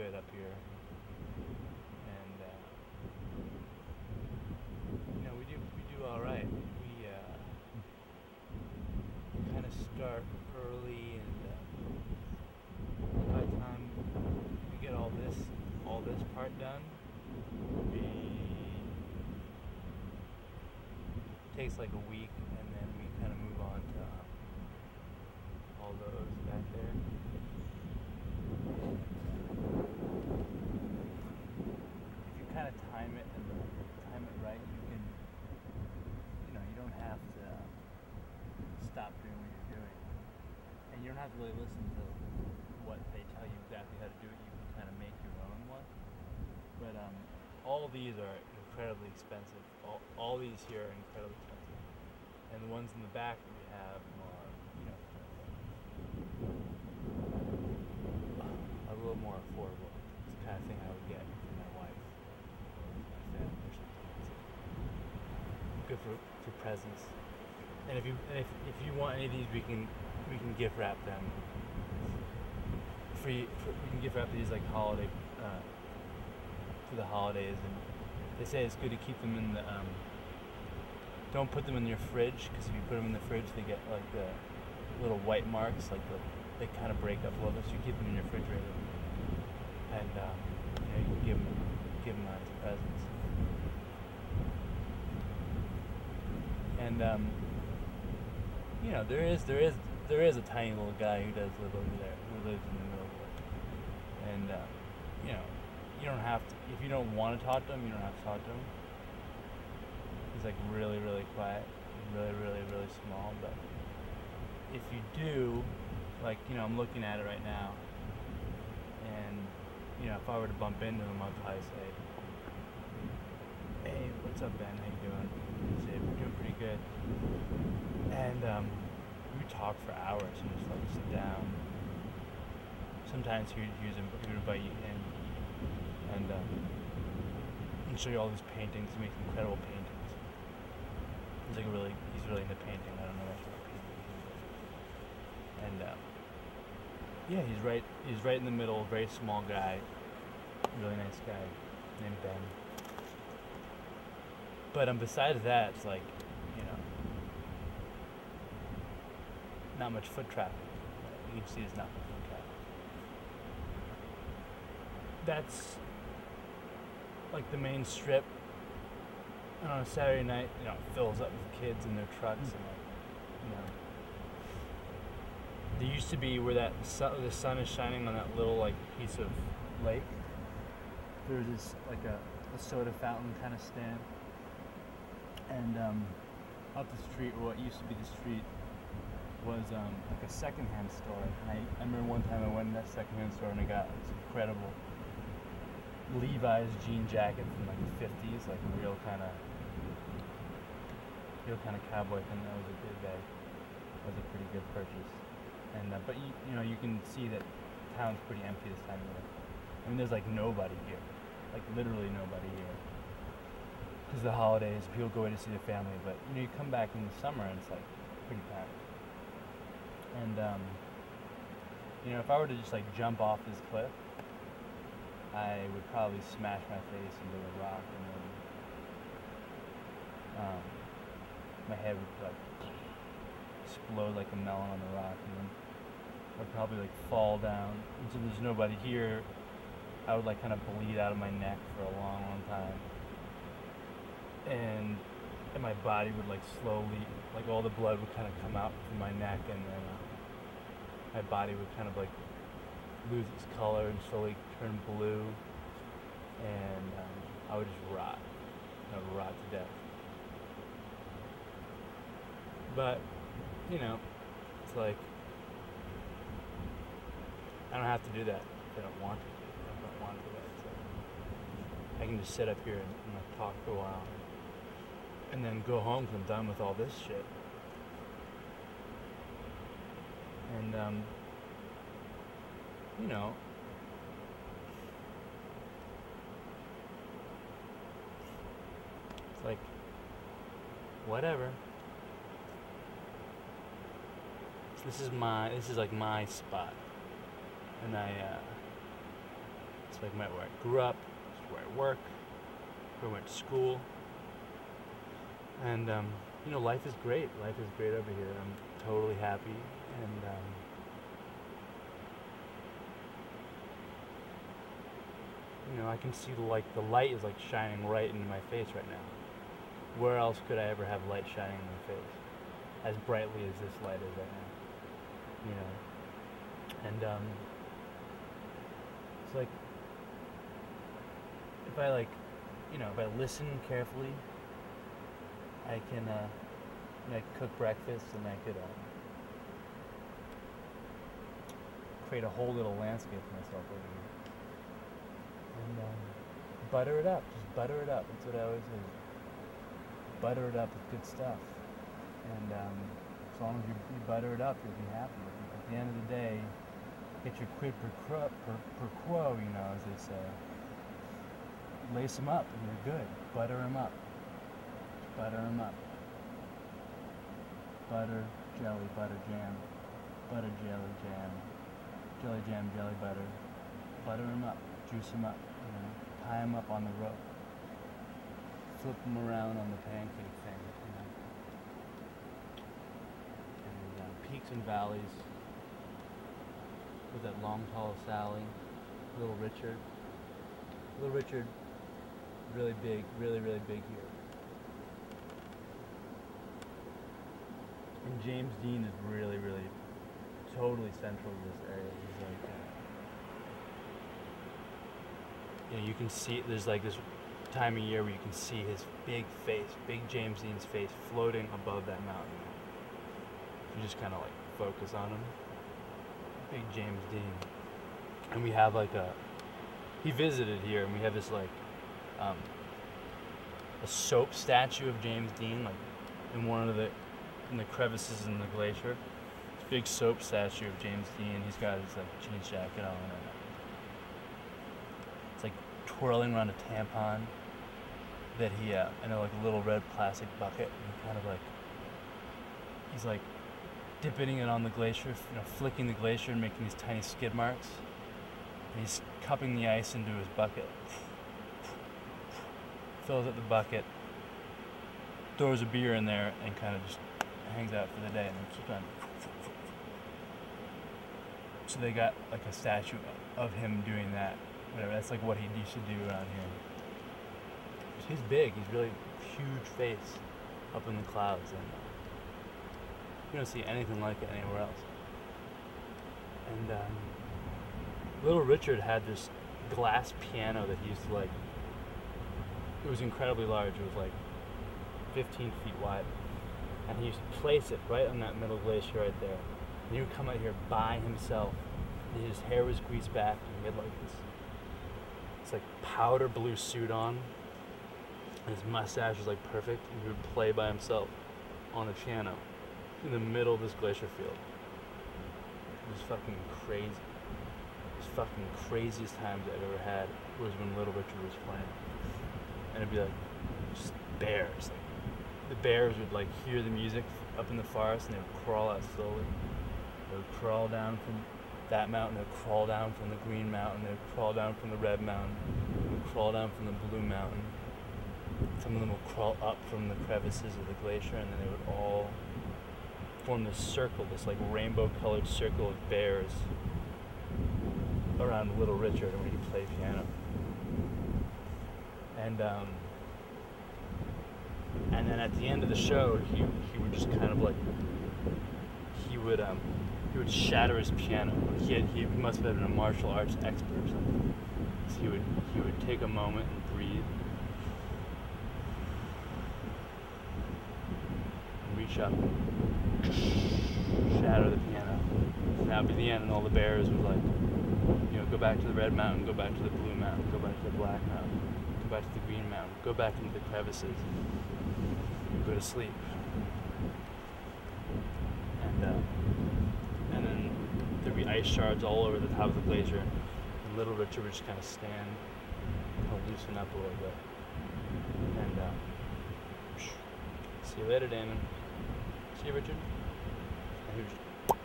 it up here, and we do all right. We kind of start early, and by the time we get all this part done, we takes like a week, and then we kind of move on to all those back there. If you kind of time it right, you don't have to stop doing what you're doing, and you don't have to really listen to what they tell you exactly how to do it. You can kind of make your own one. But all these are incredibly expensive. All these here are incredibly expensive, and the ones in the back that we have are, a little more affordable. It's the kind of thing I would get for my wife or my family or something. It's good for presents. And if you want any of these, we can gift wrap them. We can gift wrap these like holiday for the holidays, and they say it's good to keep them in the don't put them in your fridge, because if you put them in the fridge they get like the little white marks, like they kind of break up a little bit, so you keep them in your refrigerator, and you can give them out as presents. And there is a tiny little guy who does live over there, who lives in the middle of it. And you don't have to, if you don't want to talk to him, you don't have to talk to him. He's like really, really quiet, really, really, really small. But if you do, like, I'm looking at it right now, and if I were to bump into him, I'd probably say, "Hey, what's up, Ben? How you doing?" He'd say, "We're doing pretty good." And we talk for hours and just like sit down. Sometimes he would invite you in and show you all these paintings. He makes incredible paintings. He's really into painting. I don't know much about painting. And he's right in the middle, very small guy, really nice guy named Ben. But besides that, it's like, not much foot traffic. You can see there's not much foot traffic. That's like the main strip. And on a Saturday night, it fills up with kids in their trucks, and there used to be where the sun is shining on that little like piece of lake. There's this like a soda fountain kind of stand, and up the street, or what used to be the street, was like a secondhand store. And I remember one time I went in that secondhand store and I got this incredible Levi's jean jacket from like the 50s, like a real kind of cowboy thing. That was a good day. That was a pretty good purchase. And but you can see that town's pretty empty this time of year. I mean, there's like nobody here, like literally nobody here, because the holidays, people go away to see their family. But you come back in the summer and it's like pretty packed. And if I were to just like jump off this cliff, I would probably smash my face into a rock, and then my head would like explode like a melon on the rock, and then I'd probably like fall down. And so there's nobody here. I would like kind of bleed out of my neck for a long, long time, and my body would like slowly, like all the blood would kind of come out from my neck, and then my body would kind of like lose its color and slowly turn blue, and I would just rot. I would rot to death. But it's like I don't have to do that if I don't want to. I don't want to do that. So I can just sit up here and like talk for a while, and then go home because I'm done with all this shit. And it's like whatever. This is like my spot, and It's like where I grew up, it's where I work, where I went to school. And, you know, life is great. Life is great over here. I'm totally happy. And, you know, I can see the light is like shining right into my face right now. Where else could I ever have light shining in my face as brightly as this light is right now? You know, and it's like if I if I listen carefully, I can I could cook breakfast and I could create a whole little landscape for myself over here. And butter it up. Just butter it up. That's what I always do. Butter it up with good stuff. And as long as you butter it up, you'll be happy. At the end of the day, get your quid per quo, you know, as they say. Lace them up and you're good. Butter them up. Just butter them up. Butter, jelly, butter, jam. Butter, jelly, jam. Jelly, jam, jelly, butter. Butter them up. Juice them up, you know, tie them up on the rope, flip them around on the pancake thing, you know. And peaks and valleys with that long, tall Sally, Little Richard. Little Richard, really big, really, really big here. And James Dean is really, really, totally central to this area. He's like, you know, you can see, there's like this time of year where you can see his big face, big James Dean's face floating above that mountain. You just kind of like focus on him. Big James Dean. And we have like he visited here and we have this like, a soap statue of James Dean, like in the crevices in the glacier. This big soap statue of James Dean. He's got his like jeans jacket on and it's like twirling around a tampon that he, in a like a little red plastic bucket, and kind of like, he's like dipping it on the glacier, you know, flicking the glacier and making these tiny skid marks. And he's cupping the ice into his bucket, fills up the bucket, throws a beer in there, and kind of just hangs out for the day, and then keeps on. So they got like a statue of him doing that. Whatever, that's like what he used to do around here. He's big, he's really huge face up in the clouds, and you don't see anything like it anywhere else. And Little Richard had this glass piano that he used to like, it was incredibly large, it was like 15 feet wide, and he used to place it right on that middle glacier right there. And he would come out here by himself, and his hair was greased back, and he had like this like powder blue suit on, and his mustache was like perfect, and he would play by himself on a piano in the middle of this glacier field. It was fucking crazy. The fucking craziest times I've ever had was when Little Richard was playing. And it'd be like just bears. Like, the bears would like hear the music up in the forest and they would crawl out slowly. They would crawl down from that mountain, they would crawl down from the green mountain, they would crawl down from the red mountain, they would crawl down from the blue mountain. Some of them would crawl up from the crevices of the glacier, and then they would all form this circle, this like rainbow colored circle of bears around Little Richard when he played piano. And then at the end of the show, he would just kind of like, he would shatter his piano. He must have been a martial arts expert or something. So he would take a moment and breathe, and reach up, shatter the piano. And that would be the end, and all the bears would like, you know, go back to the red mountain, go back to the blue mountain, go back to the black mountain, go back to the green mountain, go back into the crevices, and go to sleep. And then there'd be ice shards all over the top of the glacier, and Little Richard would just kind of stand, kind of loosen up a little bit. And see you later, Damon. See you, Richard.